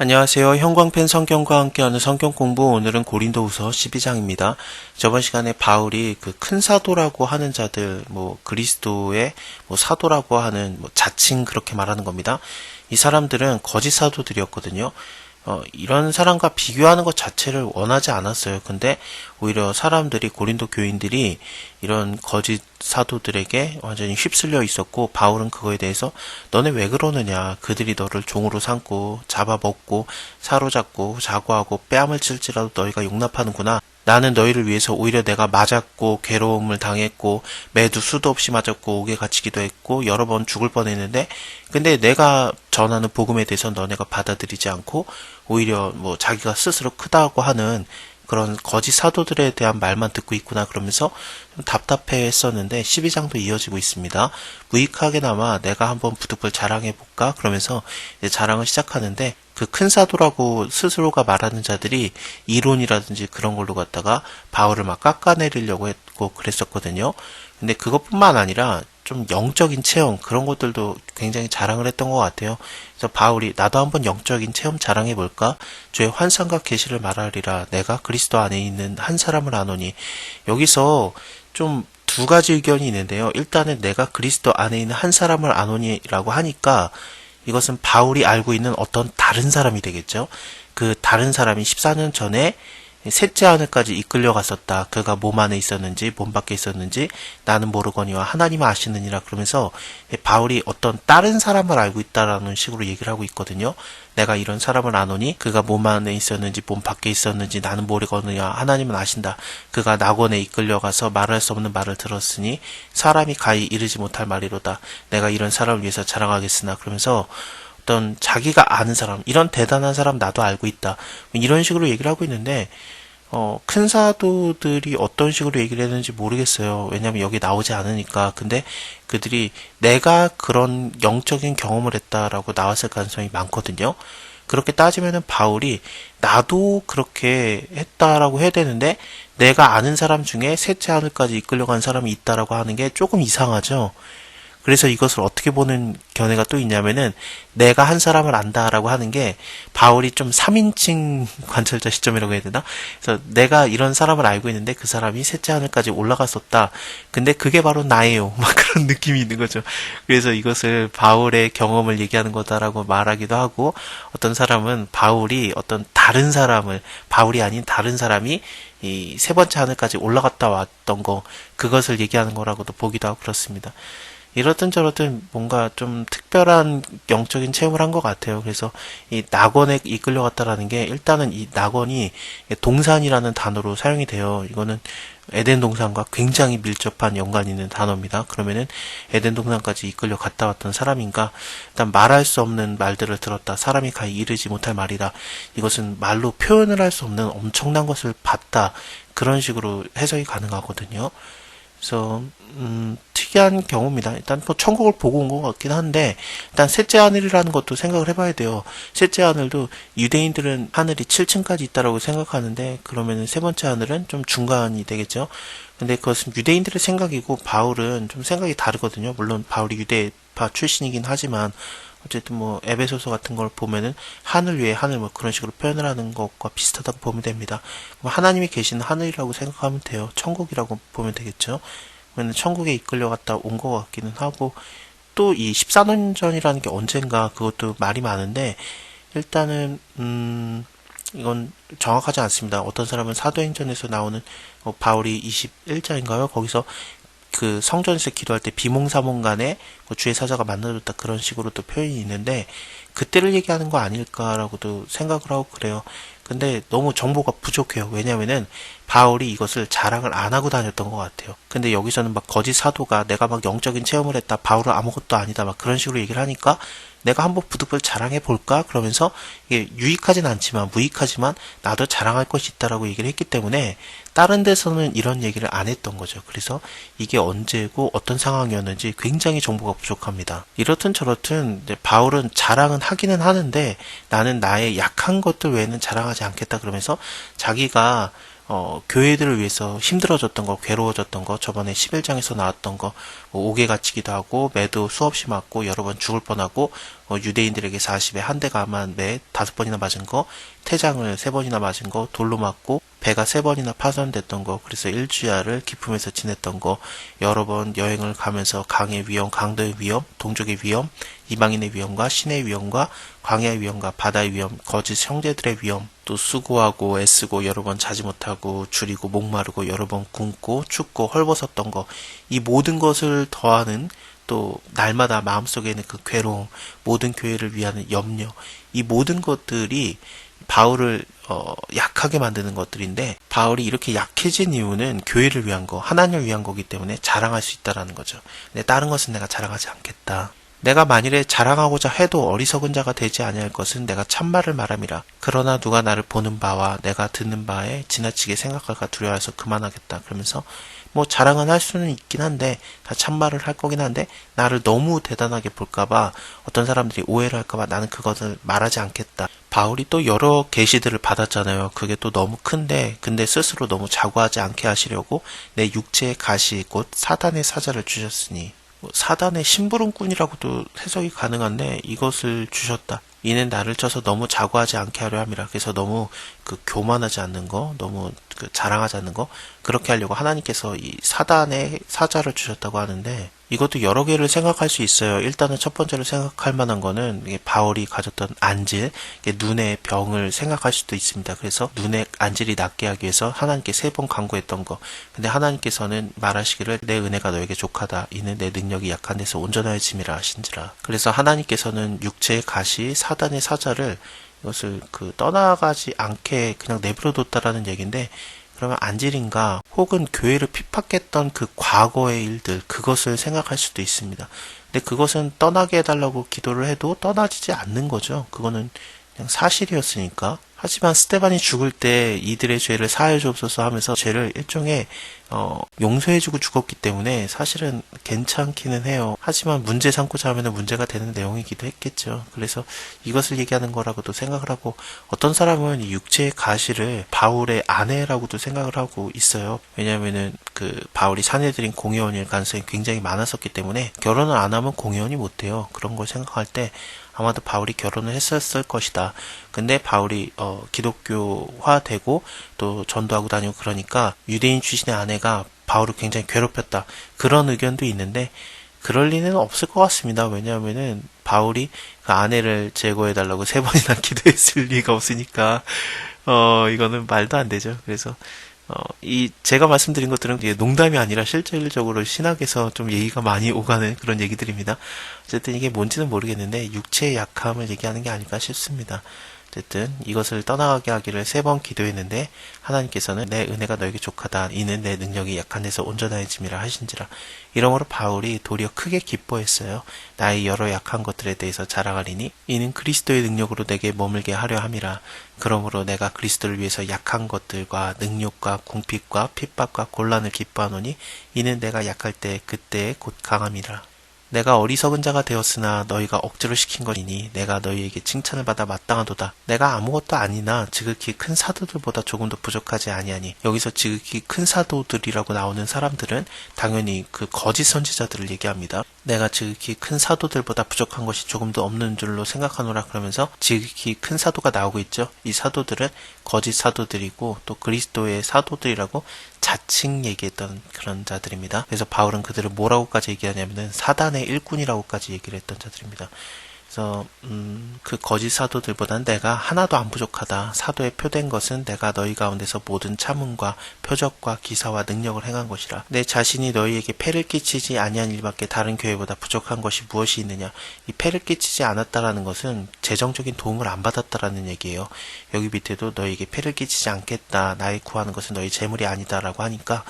안녕하세요. 형광펜 성경과 함께하는 성경 공부, 오늘은 고린도후서 12장입니다. 저번 시간에 바울이 그 큰 사도라고 하는 자들, 그리스도의 사도라고 하는 자칭 그렇게 말하는 겁니다. 이 사람들은 거짓 사도들이었거든요. 이런 사람과 비교하는 것 자체를 원하지 않았어요. 근데 오히려 사람들이, 고린도 교인들이 이런 거짓 사도들에게 완전히 휩쓸려 있었고, 바울은 그거에 대해서 너네 왜 그러느냐, 그들이 너를 종으로 삼고 잡아먹고 사로잡고 자고하고 뺨을 칠지라도 너희가 용납하는구나. 나는 너희를 위해서 오히려 내가 맞았고 괴로움을 당했고 매도 수도 없이 맞았고 옥에 갇히기도 했고 여러 번 죽을 뻔했는데, 근데 내가 전하는 복음에 대해서 너네가 받아들이지 않고 오히려 자기가 스스로 크다고 하는 그런 거짓 사도들에 대한 말만 듣고 있구나, 그러면서 좀 답답해 했었는데 12장도 이어지고 있습니다. 무익하게나마 내가 한번 부득불 자랑해볼까, 그러면서 이제 자랑을 시작하는데, 그 큰 사도라고 스스로가 말하는 자들이 이론이라든지 그런 걸로 갖다가 바울을 막 깎아내리려고 했고 그랬었거든요. 근데 그것뿐만 아니라 좀 영적인 체험, 그런 것들도 굉장히 자랑을 했던 것 같아요. 그래서 바울이 나도 한번 영적인 체험 자랑해볼까? 주의 환상과 계시를 말하리라. 내가 그리스도 안에 있는 한 사람을 아노니. 여기서 좀 두 가지 의견이 있는데요. 일단은 내가 그리스도 안에 있는 한 사람을 아노니라고 하니까 이것은 바울이 알고 있는 어떤 다른 사람이 되겠죠. 그 다른 사람이 14년 전에 셋째 하늘까지 이끌려 갔었다. 그가 몸 안에 있었는지 몸 밖에 있었는지 나는 모르거니와 하나님은 아시느니라. 그러면서 바울이 어떤 다른 사람을 알고 있다라는 식으로 얘기를 하고 있거든요. 내가 이런 사람을 아노니 그가 몸 안에 있었는지 몸 밖에 있었는지 나는 모르거니와 하나님은 아신다. 그가 낙원에 이끌려가서 말할 수 없는 말을 들었으니 사람이 가히 이르지 못할 말이로다. 내가 이런 사람을 위해서 자랑하겠으나. 그러면서 어떤 자기가 아는 사람, 이런 대단한 사람 나도 알고 있다, 이런 식으로 얘기를 하고 있는데, 큰 사도들이 어떤 식으로 얘기를 했는지 모르겠어요. 왜냐면 여기 나오지 않으니까. 근데 그들이 내가 그런 영적인 경험을 했다라고 나왔을 가능성이 많거든요. 그렇게 따지면은 바울이 나도 그렇게 했다라고 해야 되는데, 내가 아는 사람 중에 셋째 하늘까지 이끌려간 사람이 있다라고 하는 게 조금 이상하죠. 그래서 이것을 어떻게 보는 견해가 또 있냐면은, 내가 한 사람을 안다라고 하는 게 바울이 좀 3인칭 관찰자 시점이라고 해야 되나? 그래서 내가 이런 사람을 알고 있는데 그 사람이 셋째 하늘까지 올라갔었다. 근데 그게 바로 나예요. 막 그런 느낌이 있는 거죠. 그래서 이것을 바울의 경험을 얘기하는 거다라고 말하기도 하고, 어떤 사람은 바울이 어떤 다른 사람을, 바울이 아닌 다른 사람이 이 세 번째 하늘까지 올라갔다 왔던 거, 그것을 얘기하는 거라고도 보기도 하고 그렇습니다. 이렇든 저렇든 뭔가 좀 특별한 영적인 체험을 한 것 같아요. 그래서 이 낙원에 이끌려갔다라는 게, 일단은 이 낙원이 동산이라는 단어로 사용이 돼요. 이거는 에덴 동산과 굉장히 밀접한 연관이 있는 단어입니다. 그러면은 에덴 동산까지 이끌려 갔다 왔던 사람인가? 일단 말할 수 없는 말들을 들었다. 사람이 가히 이르지 못할 말이라. 이것은 말로 표현을 할 수 없는 엄청난 것을 봤다. 그런 식으로 해석이 가능하거든요. 그래서 특이한 경우입니다. 일단 천국을 보고 온 것 같긴 한데, 일단 셋째 하늘이라는 것도 생각을 해봐야 돼요. 셋째 하늘도 유대인들은 하늘이 7층까지 있다라고 생각하는데, 그러면은 세 번째 하늘은 좀 중간이 되겠죠. 근데 그것은 유대인들의 생각이고 바울은 좀 생각이 다르거든요. 물론 바울이 유대파 출신이긴 하지만 어쨌든 에베소서 같은 걸 보면은 하늘 위에 하늘 그런 식으로 표현을 하는 것과 비슷하다고 보면 됩니다. 하나님이 계시는 하늘이라고 생각하면 돼요. 천국이라고 보면 되겠죠. 그러면 천국에 이끌려갔다 온 것 같기는 하고, 또 이 14년 전이라는 게 언젠가, 그것도 말이 많은데, 일단은 이건 정확하지 않습니다. 어떤 사람은 사도행전에서 나오는 바울이 21장인가요? 거기서 그 성전에서 기도할 때 비몽사몽간에 주의 사자가 만나줬다, 그런 식으로도 표현이 있는데, 그때를 얘기하는 거 아닐까라고도 생각을 하고 그래요. 근데 너무 정보가 부족해요. 왜냐면은 바울이 이것을 자랑을 안 하고 다녔던 것 같아요. 근데 여기서는 막 거짓 사도가 내가 막 영적인 체험을 했다, 바울은 아무것도 아니다, 막 그런 식으로 얘기를 하니까 내가 한번 부득불 자랑해 볼까? 그러면서 이게 유익하진 않지만, 무익하지만 나도 자랑할 것이 있다라고 얘기를 했기 때문에 다른 데서는 이런 얘기를 안 했던 거죠. 그래서 이게 언제고 어떤 상황이었는지 굉장히 정보가 부족합니다. 이렇든 저렇든 바울은 자랑은 하기는 하는데, 나는 나의 약한 것들 외에는 자랑하지 않겠다, 그러면서 자기가 교회들을 위해서 힘들어졌던 거, 괴로워졌던 거, 저번에 11장에서 나왔던 거, 옥에 갇히기도 하고, 매도 수없이 맞고, 여러 번 죽을 뻔하고, 유대인들에게 40에 한 대가만 매 5번이나 맞은 거, 태장을 3번이나 맞은 거, 돌로 맞고, 배가 3번이나 파손됐던 거, 그래서 일주야를 기품에서 지냈던 거, 여러 번 여행을 가면서 강의 위험, 강도의 위험, 동족의 위험, 이방인의 위험과 신의 위험과 광야의 위험과 바다의 위험, 거짓 형제들의 위험, 또 수고하고 애쓰고 여러 번 자지 못하고 줄이고 목마르고 여러 번 굶고 춥고 헐벗었던 거, 이 모든 것을 더하는 또 날마다 마음속에 있는 그 괴로움, 모든 교회를 위한 염려, 이 모든 것들이 바울을 약하게 만드는 것들인데, 바울이 이렇게 약해진 이유는 교회를 위한 거, 하나님을 위한 거기 때문에 자랑할 수 있다라는 거죠. 근데 다른 것은 내가 자랑하지 않겠다. 내가 만일에 자랑하고자 해도 어리석은 자가 되지 아니할 것은 내가 참말을 말함이라. 그러나 누가 나를 보는 바와 내가 듣는 바에 지나치게 생각할까 두려워해서 그만하겠다. 그러면서 뭐 자랑은 할 수는 있긴 한데 다 참말을 할 거긴 한데, 나를 너무 대단하게 볼까봐, 어떤 사람들이 오해를 할까봐 나는 그것을 말하지 않겠다. 바울이 또 여러 계시들을 받았잖아요. 그게 또 너무 큰데, 근데 스스로 너무 자고하지 않게 하시려고 내 육체의 가시 곧 사단의 사자를 주셨으니, 사단의 심부름꾼이라고도 해석이 가능한데, 이것을 주셨다. 이는 나를 쳐서 너무 자고하지 않게 하려 함이라. 그래서 너무 교만하지 않는 거, 너무 자랑하지 않는 거, 그렇게 하려고 하나님께서 이 사단의 사자를 주셨다고 하는데, 이것도 여러 개를 생각할 수 있어요. 일단은 첫 번째로 생각할 만한 거는 이게 바울이 가졌던 안질, 눈의 병을 생각할 수도 있습니다. 그래서 눈의 안질이 낫게 하기 위해서 하나님께 3번 간구했던 거. 근데 하나님께서는 말하시기를 내 은혜가 너에게 족하다. 이는 내 능력이 약한 데서 온전하여짐이라 하신지라. 그래서 하나님께서는 육체의 가시, 사단의 사자를, 이것을 떠나가지 않게 그냥 내버려뒀다라는 얘기인데, 그러면 안질인가 혹은 교회를 핍박했던 그 과거의 일들, 그것을 생각할 수도 있습니다. 근데 그것은 떠나게 해달라고 기도를 해도 떠나지지 않는 거죠. 그거는 그냥 사실이었으니까. 하지만 스데반이 죽을 때 이들의 죄를 사하여 주옵소서 하면서 죄를 일종의 용서해주고 죽었기 때문에 사실은 괜찮기는 해요. 하지만 문제 삼고자 하면 문제가 되는 내용이기도 했겠죠. 그래서 이것을 얘기하는 거라고도 생각을 하고, 어떤 사람은 이 육체의 가시를 바울의 아내라고도 생각을 하고 있어요. 왜냐하면은 바울이 사내들인 공회원일 가능성이 굉장히 많았었기 때문에 결혼을 안 하면 공회원이 못 돼요. 그런 걸 생각할 때 아마도 바울이 결혼을 했었을 것이다. 근데 바울이 기독교화되고 또 전도하고 다니고 그러니까 유대인 출신의 아내가 바울을 굉장히 괴롭혔다. 그런 의견도 있는데 그럴 리는 없을 것 같습니다. 왜냐하면은 바울이 그 아내를 제거해달라고 3번이나 기도했을 리가 없으니까 이거는 말도 안 되죠. 그래서 제가 말씀드린 것들은 농담이 아니라 실질적으로 신학에서 좀 얘기가 많이 오가는 그런 얘기들입니다. 어쨌든 이게 뭔지는 모르겠는데 육체의 약함을 얘기하는 게 아닐까 싶습니다. 어쨌든 이것을 떠나가게 하기를 3번 기도했는데 하나님께서는 내 은혜가 너에게 족하다. 이는 내 능력이 약한 데서 온전하여짐이라 하신지라. 이러므로 바울이 도리어 크게 기뻐했어요. 나의 여러 약한 것들에 대해서 자랑하리니 이는 그리스도의 능력으로 내게 머물게 하려 함이라. 그러므로 내가 그리스도를 위해서 약한 것들과 능욕과 궁핍과 핍박과 곤란을 기뻐하노니 이는 내가 약할 때 그때에 곧 강함이라. 내가 어리석은 자가 되었으나 너희가 억지로 시킨 것이니 내가 너희에게 칭찬을 받아 마땅하도다. 내가 아무것도 아니나 지극히 큰 사도들보다 조금 더 부족하지 아니하니, 여기서 지극히 큰 사도들이라고 나오는 사람들은 당연히 그 거짓 선지자들을 얘기합니다. 내가 지극히 큰 사도들보다 부족한 것이 조금도 없는 줄로 생각하노라. 그러면서 지극히 큰 사도가 나오고 있죠. 이 사도들은 거짓 사도들이고 또 그리스도의 사도들이라고 자칭 얘기했던 그런 자들입니다. 그래서 바울은 그들을 뭐라고까지 얘기하냐면은 사단의 일꾼이라고까지 얘기를 했던 자들입니다. 그래서 그 거짓 사도들보다는 내가 하나도 안 부족하다. 사도에 표된 것은 내가 너희 가운데서 모든 참음과 표적과 기사와 능력을 행한 것이라. 내 자신이 너희에게 폐를 끼치지 아니한 일밖에 다른 교회보다 부족한 것이 무엇이 있느냐. 이 폐를 끼치지 않았다라는 것은 재정적인 도움을 안 받았다라는 얘기예요. 여기 밑에도 너희에게 폐를 끼치지 않겠다. 나의 구하는 것은 너희 재물이 아니다라고 하니까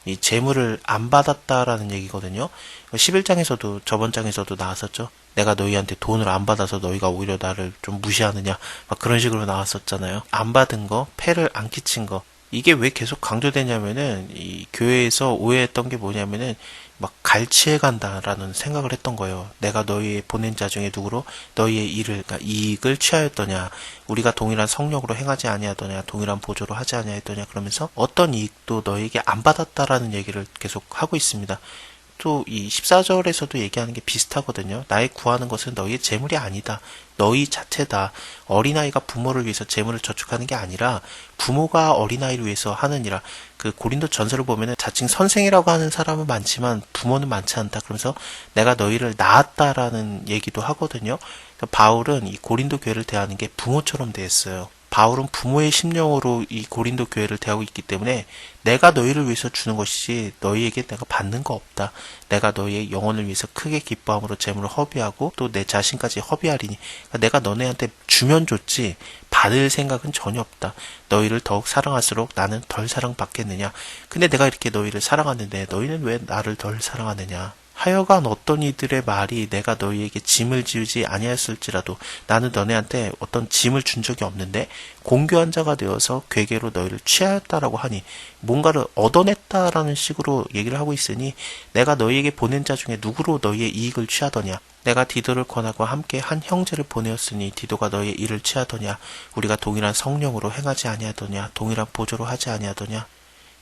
이 재물을 안 받았다라는 얘기거든요. 11장에서도 저번 장에서도 나왔었죠. 내가 너희한테 돈을 안 받아서 너희가 오히려 나를 좀 무시하느냐, 막 그런 식으로 나왔었잖아요. 안 받은 거, 폐를 안 끼친 거, 이게 왜 계속 강조되냐면은 이 교회에서 오해했던 게 뭐냐면은 막 갈취해 간다라는 생각을 했던 거예요. 내가 너희의 보낸 자 중에 누구로 너희의 일을, 그러니까 이익을 취하였더냐, 우리가 동일한 성령으로 행하지 아니하더냐, 동일한 보조로 하지 아니하였더냐, 그러면서 어떤 이익도 너희에게 안 받았다라는 얘기를 계속 하고 있습니다. 또 이 14절에서도 얘기하는 게 비슷하거든요. 나의 구하는 것은 너희의 재물이 아니다. 너희 자체다. 어린아이가 부모를 위해서 재물을 저축하는 게 아니라 부모가 어린아이를 위해서 하느니라. 그 고린도 전서를 보면은 자칭 선생이라고 하는 사람은 많지만 부모는 많지 않다. 그러면서 내가 너희를 낳았다라는 얘기도 하거든요. 바울은 이 고린도 교회를 대하는 게 부모처럼 대했어요. 바울은 부모의 심령으로 이 고린도 교회를 대하고 있기 때문에 내가 너희를 위해서 주는 것이지 너희에게 내가 받는 거 없다. 내가 너희의 영혼을 위해서 크게 기뻐함으로 재물을 허비하고 또 내 자신까지 허비하리니, 그러니까 내가 너네한테 주면 좋지 받을 생각은 전혀 없다. 너희를 더욱 사랑할수록 나는 덜 사랑받겠느냐. 근데 내가 이렇게 너희를 사랑하는데 너희는 왜 나를 덜 사랑하느냐. 하여간 어떤 이들의 말이 내가 너희에게 짐을 지우지 아니하였을지라도 나는 너네한테 어떤 짐을 준 적이 없는데 공교한 자가 되어서 괴계로 너희를 취하였다라고 하니, 뭔가를 얻어냈다라는 식으로 얘기를 하고 있으니 내가 너희에게 보낸 자 중에 누구로 너희의 이익을 취하더냐. 내가 디도를 권하고 함께 한 형제를 보내었으니 디도가 너희의 일을 취하더냐. 우리가 동일한 성령으로 행하지 아니하더냐. 동일한 보조로 하지 아니하더냐.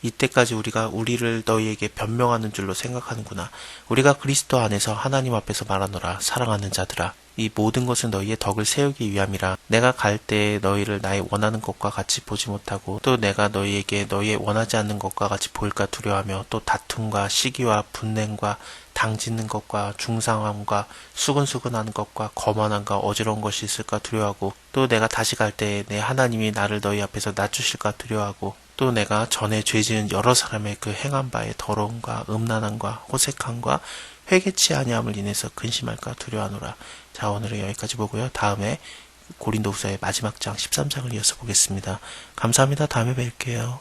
이때까지 우리가 우리를 너희에게 변명하는 줄로 생각하는구나. 우리가 그리스도 안에서 하나님 앞에서 말하노라. 사랑하는 자들아, 이 모든 것은 너희의 덕을 세우기 위함이라. 내가 갈 때에 너희를 나의 원하는 것과 같이 보지 못하고 또 내가 너희에게 너희의 원하지 않는 것과 같이 보일까 두려워하며 또 다툼과 시기와 분냉과 당짓는 것과 중상함과 수근수근하는 것과 거만함과 어지러운 것이 있을까 두려워하고 또 내가 다시 갈 때에 내 하나님이 나를 너희 앞에서 낮추실까 두려워하고 또 내가 전에 죄지은 여러 사람의 그 행한 바의 더러움과 음란함과 호색함과 회개치 아니함을 인해서 근심할까 두려워하노라. 자, 오늘은 여기까지 보고요. 다음에 고린도후서의 마지막 장 13장을 이어서 보겠습니다. 감사합니다. 다음에 뵐게요.